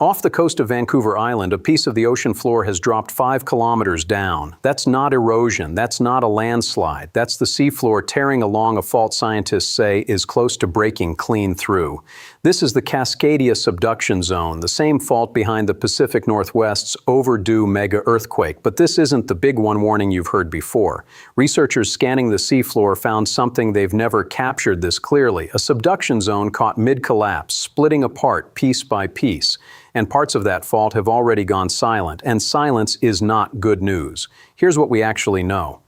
Off the coast of Vancouver Island, a piece of the ocean floor has dropped 5 kilometers down. That's not erosion, that's not a landslide, that's the seafloor tearing along a fault scientists say is close to breaking clean through. This is the Cascadia subduction zone, the same fault behind the Pacific Northwest's overdue mega-earthquake. But this isn't the big one warning you've heard before. Researchers scanning the seafloor found something they've never captured this clearly. A subduction zone caught mid-collapse, splitting apart piece by piece. And parts of that fault have already gone silent, and silence is not good news. Here's what we actually know.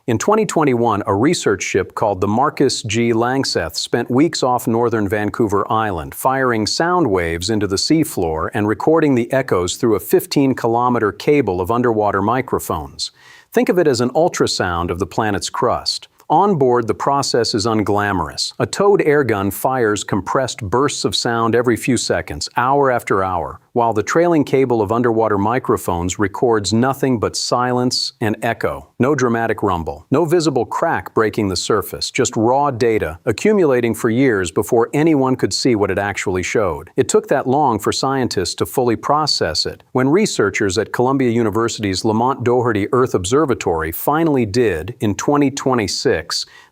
In 2021, a research ship called the Marcus G. Langseth spent weeks off northern Vancouver Island, firing sound waves into the seafloor and recording the echoes through a 15-kilometer cable of underwater microphones. Think of it as an ultrasound of the planet's crust. On board, the process is unglamorous. A towed airgun fires compressed bursts of sound every few seconds, hour after hour, while the trailing cable of underwater microphones records nothing but silence and echo. No dramatic rumble, no visible crack breaking the surface, just raw data accumulating for years before anyone could see what it actually showed. It took that long for scientists to fully process it. When researchers at Columbia University's Lamont Doherty Earth Observatory finally did, in 2026,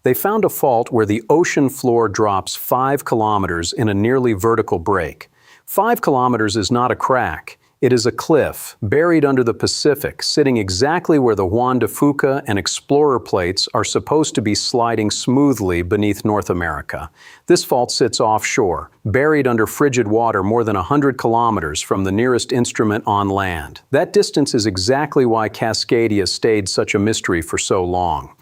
they found a fault where the ocean floor drops 5 kilometers in a nearly vertical break. 5 kilometers is not a crack. It is a cliff, buried under the Pacific, sitting exactly where the Juan de Fuca and Explorer plates are supposed to be sliding smoothly beneath North America. This fault sits offshore, buried under frigid water more than 100 kilometers from the nearest instrument on land. That distance is exactly why Cascadia stayed such a mystery for so long.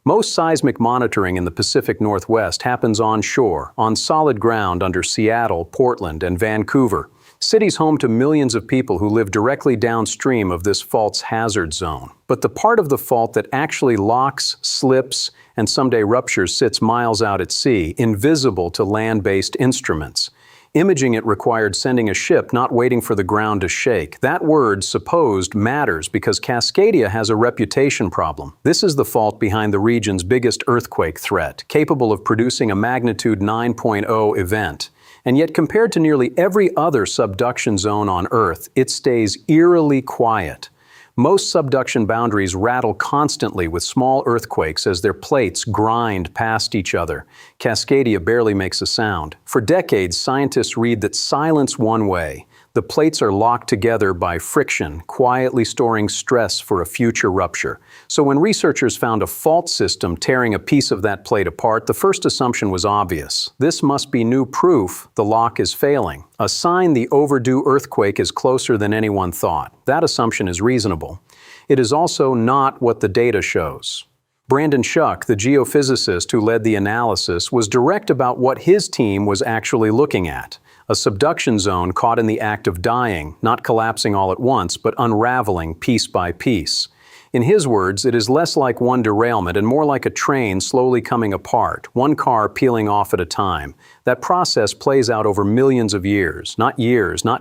Most seismic monitoring in the Pacific Northwest happens onshore, on solid ground under Seattle, Portland, and Vancouver, cities home to millions of people who live directly downstream of this fault's hazard zone. But the part of the fault that actually locks, slips, and someday ruptures sits miles out at sea, invisible to land-based instruments. Imaging it required sending a ship, not waiting for the ground to shake. That word, supposed, matters because Cascadia has a reputation problem. This is the fault behind the region's biggest earthquake threat, capable of producing a magnitude 9.0 event. And yet, compared to nearly every other subduction zone on Earth, it stays eerily quiet. Most subduction boundaries rattle constantly with small earthquakes as their plates grind past each other. Cascadia barely makes a sound. For decades, scientists read that silence one way. The plates are locked together by friction, quietly storing stress for a future rupture. So when researchers found a fault system tearing a piece of that plate apart, the first assumption was obvious. This must be new proof the lock is failing, a sign the overdue earthquake is closer than anyone thought. That assumption is reasonable. It is also not what the data shows. Brandon Schuck, the geophysicist who led the analysis, was direct about what his team was actually looking at. A subduction zone caught in the act of dying, not collapsing all at once, but unraveling piece by piece. In his words, it is less like one derailment and more like a train slowly coming apart, one car peeling off at a time. That process plays out over millions of years, not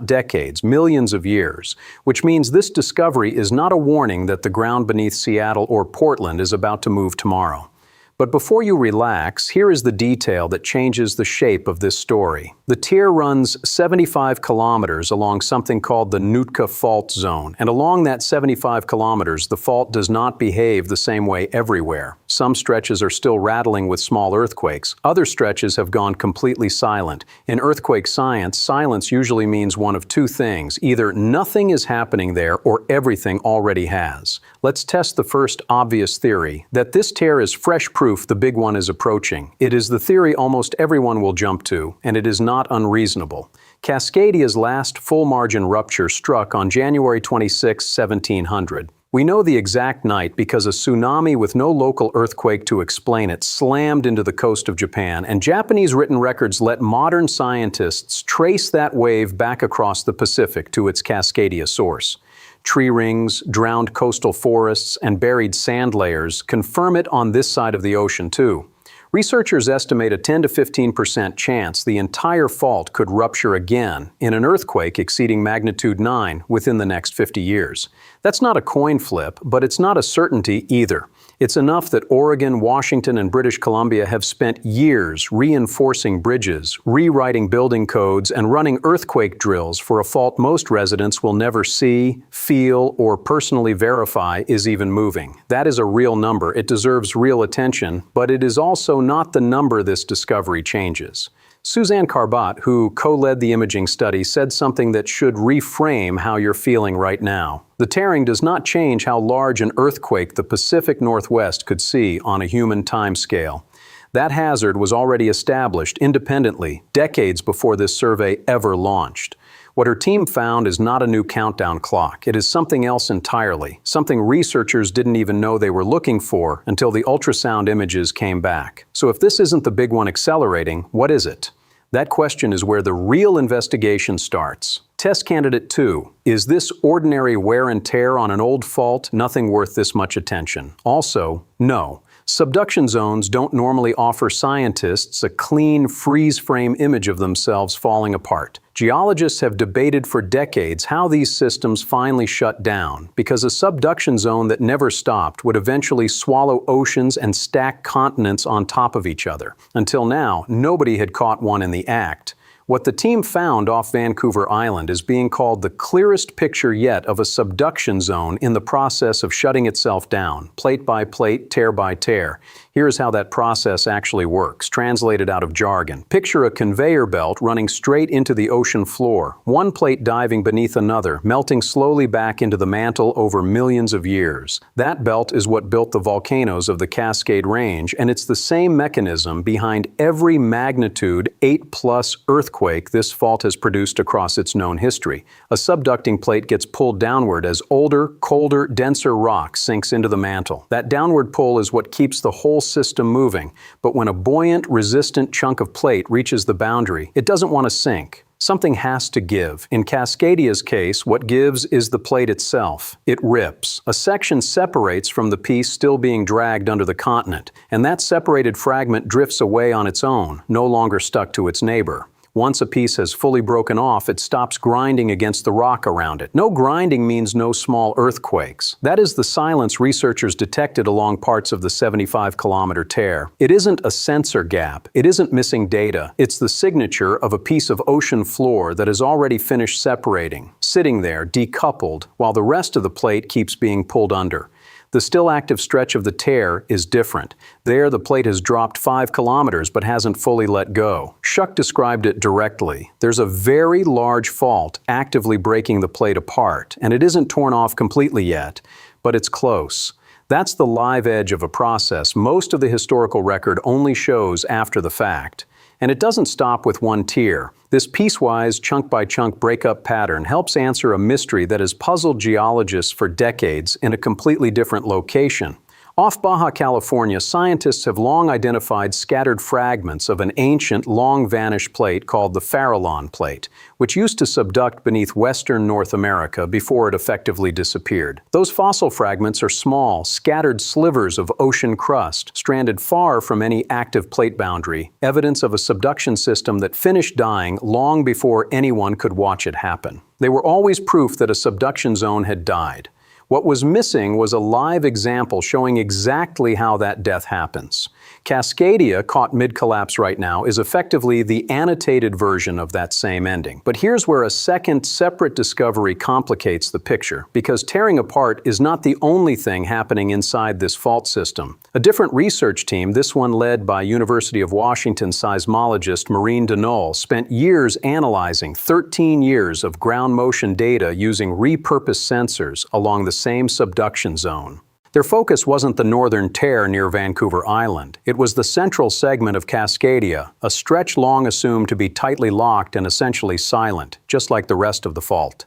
decades, millions of years, which means this discovery is not a warning that the ground beneath Seattle or Portland is about to move tomorrow. But before you relax, here is the detail that changes the shape of this story. The tier runs 75 kilometers along something called the Nootka Fault Zone, and along that 75 kilometers, the fault does not behave the same way everywhere. Some stretches are still rattling with small earthquakes. Other stretches have gone completely silent. In earthquake science, silence usually means one of two things. Either nothing is happening there or everything already has. Let's test the first obvious theory, that this tear is fresh proof the big one is approaching. It is the theory almost everyone will jump to, and it is not unreasonable. Cascadia's last full margin rupture struck on January 26, 1700. We know the exact night because a tsunami with no local earthquake to explain it slammed into the coast of Japan, and Japanese written records let modern scientists trace that wave back across the Pacific to its Cascadia source. Tree rings, drowned coastal forests, and buried sand layers confirm it on this side of the ocean too. Researchers estimate a 10 to 15% chance the entire fault could rupture again in an earthquake exceeding magnitude 9 within the next 50 years. That's not a coin flip, but it's not a certainty either. It's enough that Oregon, Washington, and British Columbia have spent years reinforcing bridges, rewriting building codes, and running earthquake drills for a fault most residents will never see, feel, or personally verify is even moving. That is a real number. It deserves real attention, but it is also not the number this discovery changes. Suzanne Carbat, who co-led the imaging study, said something that should reframe how you're feeling right now. The tearing does not change how large an earthquake the Pacific Northwest could see on a human timescale. That hazard was already established independently, decades before this survey ever launched. What her team found is not a new countdown clock. It is something else entirely, something researchers didn't even know they were looking for until the ultrasound images came back. So if this isn't the big one accelerating, what is it? That question is where the real investigation starts. Test candidate 2. Is this ordinary wear and tear on an old fault nothing worth this much attention? Also, no. Subduction zones don't normally offer scientists a clean, freeze-frame image of themselves falling apart. Geologists have debated for decades how these systems finally shut down, because a subduction zone that never stopped would eventually swallow oceans and stack continents on top of each other. Until now, nobody had caught one in the act. What the team found off Vancouver Island is being called the clearest picture yet of a subduction zone in the process of shutting itself down, plate by plate, tear by tear. Here's how that process actually works, translated out of jargon. Picture a conveyor belt running straight into the ocean floor, one plate diving beneath another, melting slowly back into the mantle over millions of years. That belt is what built the volcanoes of the Cascade Range, and it's the same mechanism behind every magnitude 8+ earthquake this fault has produced across its known history. A subducting plate gets pulled downward as older, colder, denser rock sinks into the mantle. That downward pull is what keeps the whole system moving, but when a buoyant, resistant chunk of plate reaches the boundary, it doesn't want to sink. Something has to give. In Cascadia's case, what gives is the plate itself. It rips. A section separates from the piece still being dragged under the continent, and that separated fragment drifts away on its own, no longer stuck to its neighbor. Once a piece has fully broken off, it stops grinding against the rock around it. No grinding means no small earthquakes. That is the silence researchers detected along parts of the 75-kilometer tear. It isn't a sensor gap. It isn't missing data. It's the signature of a piece of ocean floor that has already finished separating, sitting there, decoupled, while the rest of the plate keeps being pulled under. The still active stretch of the tear is different. There, the plate has dropped 5 kilometers but hasn't fully let go. Schuck described it directly. There's a very large fault actively breaking the plate apart, and it isn't torn off completely yet, but it's close. That's the live edge of a process most of the historical record only shows after the fact. And it doesn't stop with one tier. This piecewise, chunk-by-chunk breakup pattern helps answer a mystery that has puzzled geologists for decades in a completely different location. Off Baja California, scientists have long identified scattered fragments of an ancient, long-vanished plate called the Farallon Plate, which used to subduct beneath western North America before it effectively disappeared. Those fossil fragments are small, scattered slivers of ocean crust, stranded far from any active plate boundary, evidence of a subduction system that finished dying long before anyone could watch it happen. They were always proof that a subduction zone had died. What was missing was a live example showing exactly how that death happens. Cascadia, caught mid-collapse right now, is effectively the annotated version of that same ending. But here's where a second, separate discovery complicates the picture, because tearing apart is not the only thing happening inside this fault system. A different research team, this one led by University of Washington seismologist Maureen Denull, spent years analyzing 13 years of ground motion data using repurposed sensors along the same subduction zone. Their focus wasn't the northern tear near Vancouver Island. It was the central segment of Cascadia, a stretch long assumed to be tightly locked and essentially silent, just like the rest of the fault.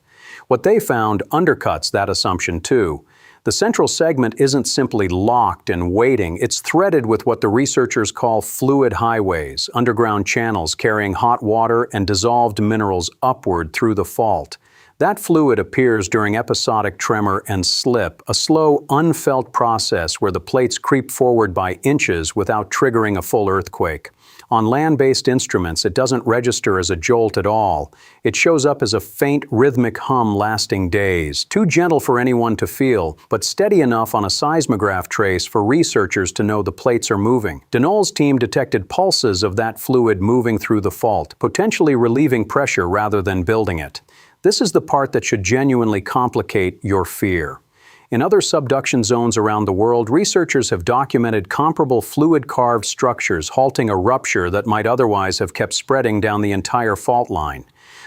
What they found undercuts that assumption too. The central segment isn't simply locked and waiting, it's threaded with what the researchers call fluid highways, underground channels carrying hot water and dissolved minerals upward through the fault. That fluid appears during episodic tremor and slip, a slow, unfelt process where the plates creep forward by inches without triggering a full earthquake. On land-based instruments, it doesn't register as a jolt at all. It shows up as a faint, rhythmic hum lasting days, too gentle for anyone to feel, but steady enough on a seismograph trace for researchers to know the plates are moving. Denol's team detected pulses of that fluid moving through the fault, potentially relieving pressure rather than building it. This is the part that should genuinely complicate your fear. In other subduction zones around the world, researchers have documented comparable fluid-carved structures halting a rupture that might otherwise have kept spreading down the entire fault line.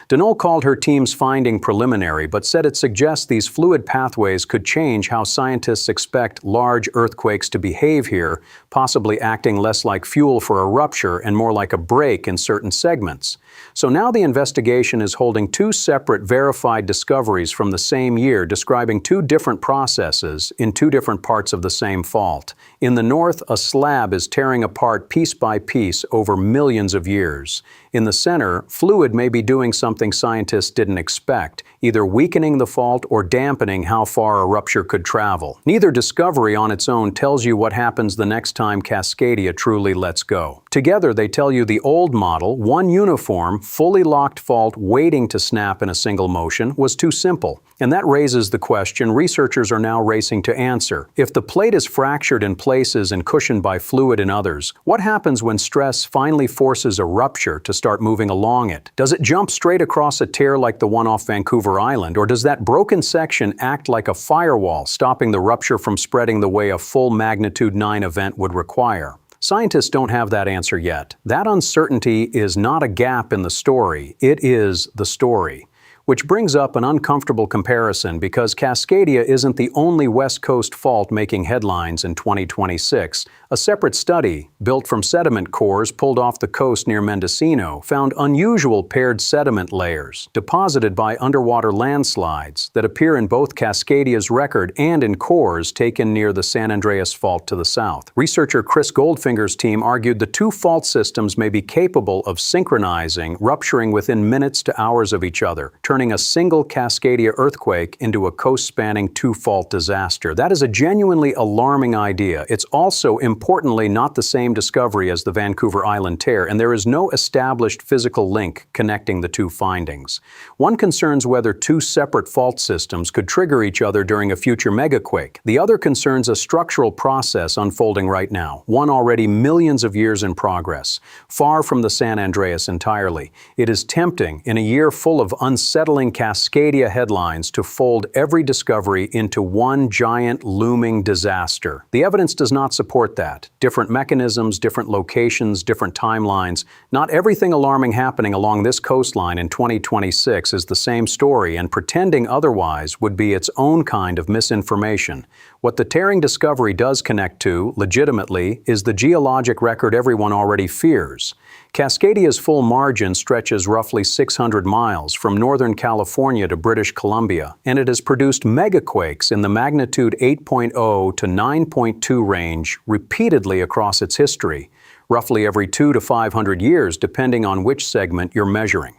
Denol called her team's finding preliminary, but said it suggests these fluid pathways could change how scientists expect large earthquakes to behave here, possibly acting less like fuel for a rupture and more like a break in certain segments. So now the investigation is holding two separate verified discoveries from the same year describing two different processes in two different parts of the same fault. In the north, a slab is tearing apart piece by piece over millions of years. In the center, fluid may be doing something scientists didn't expect, either weakening the fault or dampening how far a rupture could travel. Neither discovery on its own tells you what happens the next time Cascadia truly lets go. Together, they tell you the old model, one uniform, fully locked fault waiting to snap in a single motion, was too simple. And that raises the question researchers are now racing to answer. If the plate is fractured in places and cushioned by fluid in others, what happens when stress finally forces a rupture to start moving along it? Does it jump straight across a tear like the one off Vancouver Island, or does that broken section act like a firewall, stopping the rupture from spreading the way a full magnitude 9 event would require? Scientists don't have that answer yet. That uncertainty is not a gap in the story, it is the story. Which brings up an uncomfortable comparison because Cascadia isn't the only West Coast fault making headlines in 2026. A separate study, built from sediment cores pulled off the coast near Mendocino, found unusual paired sediment layers, deposited by underwater landslides, that appear in both Cascadia's record and in cores taken near the San Andreas Fault to the south. Researcher Chris Goldfinger's team argued the two fault systems may be capable of synchronizing, rupturing within minutes to hours of each other, turning a single Cascadia earthquake into a coast-spanning two-fault disaster. That is a genuinely alarming idea. It's also, importantly, not the same discovery as the Vancouver Island tear, and there is no established physical link connecting the two findings. One concerns whether two separate fault systems could trigger each other during a future megaquake. The other concerns a structural process unfolding right now, one already millions of years in progress, far from the San Andreas entirely. It is tempting, in a year full of unsettling Cascadia headlines, to fold every discovery into one giant looming disaster. The evidence does not support that. Different mechanisms, different locations, different timelines. Not everything alarming happening along this coastline in 2026 is the same story, and pretending otherwise would be its own kind of misinformation. What the tearing discovery does connect to, legitimately, is the geologic record everyone already fears. Cascadia's full margin stretches roughly 600 miles from Northern California to British Columbia, and it has produced megaquakes in the magnitude 8.0 to 9.2 range repeatedly across its history, roughly every 200 to 500 years depending on which segment you're measuring.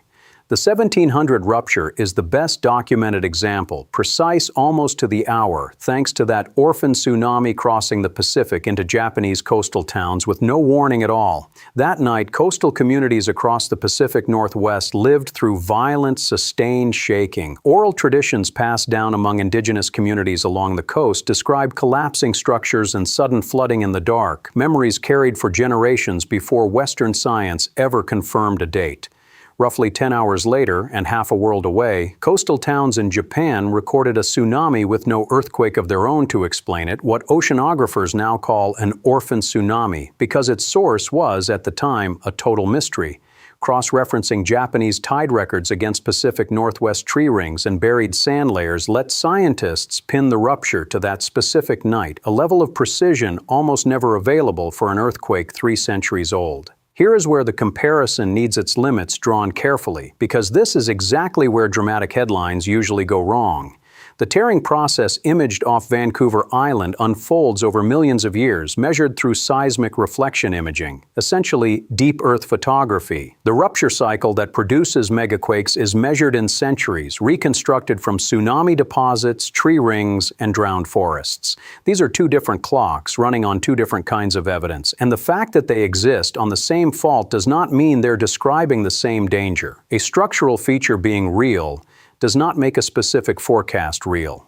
The 1700 rupture is the best documented example, precise almost to the hour, thanks to that orphan tsunami crossing the Pacific into Japanese coastal towns with no warning at all. That night, coastal communities across the Pacific Northwest lived through violent, sustained shaking. Oral traditions passed down among indigenous communities along the coast describe collapsing structures and sudden flooding in the dark, memories carried for generations before Western science ever confirmed a date. Roughly 10 hours later, and half a world away, coastal towns in Japan recorded a tsunami with no earthquake of their own to explain it, what oceanographers now call an orphan tsunami, because its source was, at the time, a total mystery. Cross-referencing Japanese tide records against Pacific Northwest tree rings and buried sand layers let scientists pin the rupture to that specific night, a level of precision almost never available for an earthquake 3 centuries old. Here is where the comparison needs its limits drawn carefully, because this is exactly where dramatic headlines usually go wrong. The tearing process imaged off Vancouver Island unfolds over millions of years, measured through seismic reflection imaging, essentially deep Earth photography. The rupture cycle that produces megaquakes is measured in centuries, reconstructed from tsunami deposits, tree rings, and drowned forests. These are two different clocks running on two different kinds of evidence, and the fact that they exist on the same fault does not mean they're describing the same danger. A structural feature being real does not make a specific forecast real.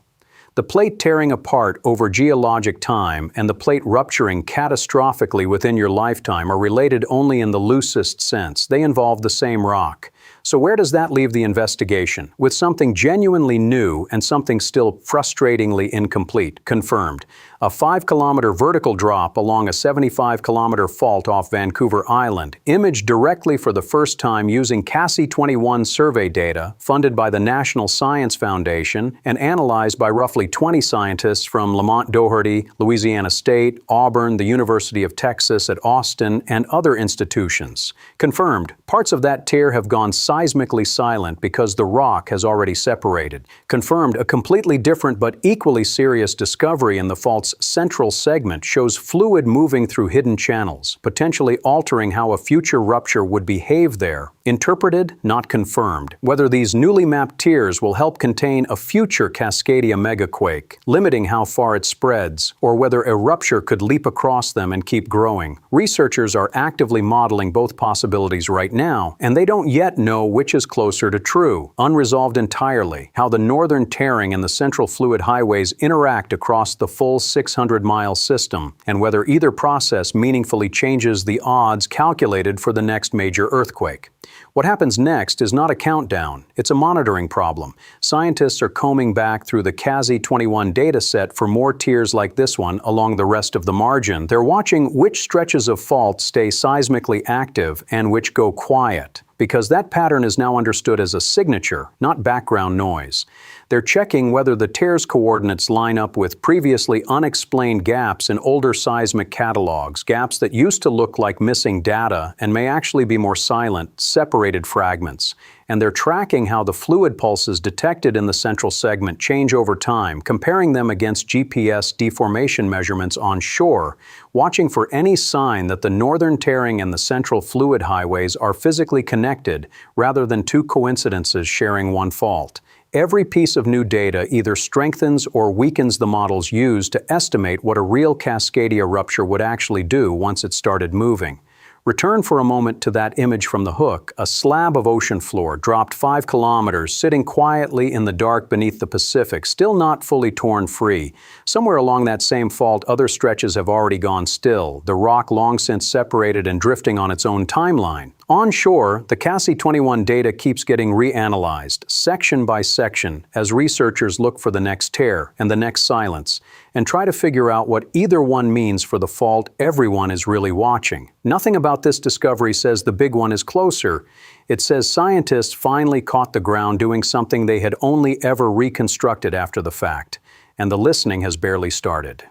The plate tearing apart over geologic time and the plate rupturing catastrophically within your lifetime are related only in the loosest sense. They involve the same rock. So where does that leave the investigation? With something genuinely new and something still frustratingly incomplete, confirmed. A 5-kilometer vertical drop along a 75-kilometer fault off Vancouver Island, imaged directly for the first time using CASI 21 survey data funded by the National Science Foundation and analyzed by roughly 20 scientists from Lamont Doherty, Louisiana State, Auburn, the University of Texas at Austin, and other institutions. Confirmed, parts of that tear have gone seismically silent because the rock has already separated. Confirmed, a completely different but equally serious discovery in the fault's central segment shows fluid moving through hidden channels, potentially altering how a future rupture would behave there. Interpreted, not confirmed. Whether these newly mapped tiers will help contain a future Cascadia megaquake, limiting how far it spreads, or whether a rupture could leap across them and keep growing. Researchers are actively modeling both possibilities right now, and they don't yet know which is closer to true. Unresolved entirely, how the northern tearing and the central fluid highways interact across the full 600-mile system, and whether either process meaningfully changes the odds calculated for the next major earthquake. What happens next is not a countdown, it's a monitoring problem. Scientists are combing back through the CASI 21 dataset for more tiers like this one along the rest of the margin. They're watching which stretches of fault stay seismically active and which go quiet, because that pattern is now understood as a signature, not background noise. They're checking whether the tear's coordinates line up with previously unexplained gaps in older seismic catalogs, gaps that used to look like missing data and may actually be more silent, separated fragments. And they're tracking how the fluid pulses detected in the central segment change over time, comparing them against GPS deformation measurements on shore, watching for any sign that the northern tearing and the central fluid highways are physically connected rather than two coincidences sharing one fault. Every piece of new data either strengthens or weakens the models used to estimate what a real Cascadia rupture would actually do once it started moving. Return for a moment to that image from the hook, a slab of ocean floor dropped 5 kilometers, sitting quietly in the dark beneath the Pacific, still not fully torn free. Somewhere along that same fault, other stretches have already gone still, the rock long since separated and drifting on its own timeline. Onshore, the CASI 21 data keeps getting reanalyzed, section by section, as researchers look for the next tear and the next silence, and try to figure out what either one means for the fault everyone is really watching. Nothing about this discovery says the big one is closer. It says scientists finally caught the ground doing something they had only ever reconstructed after the fact, and the listening has barely started.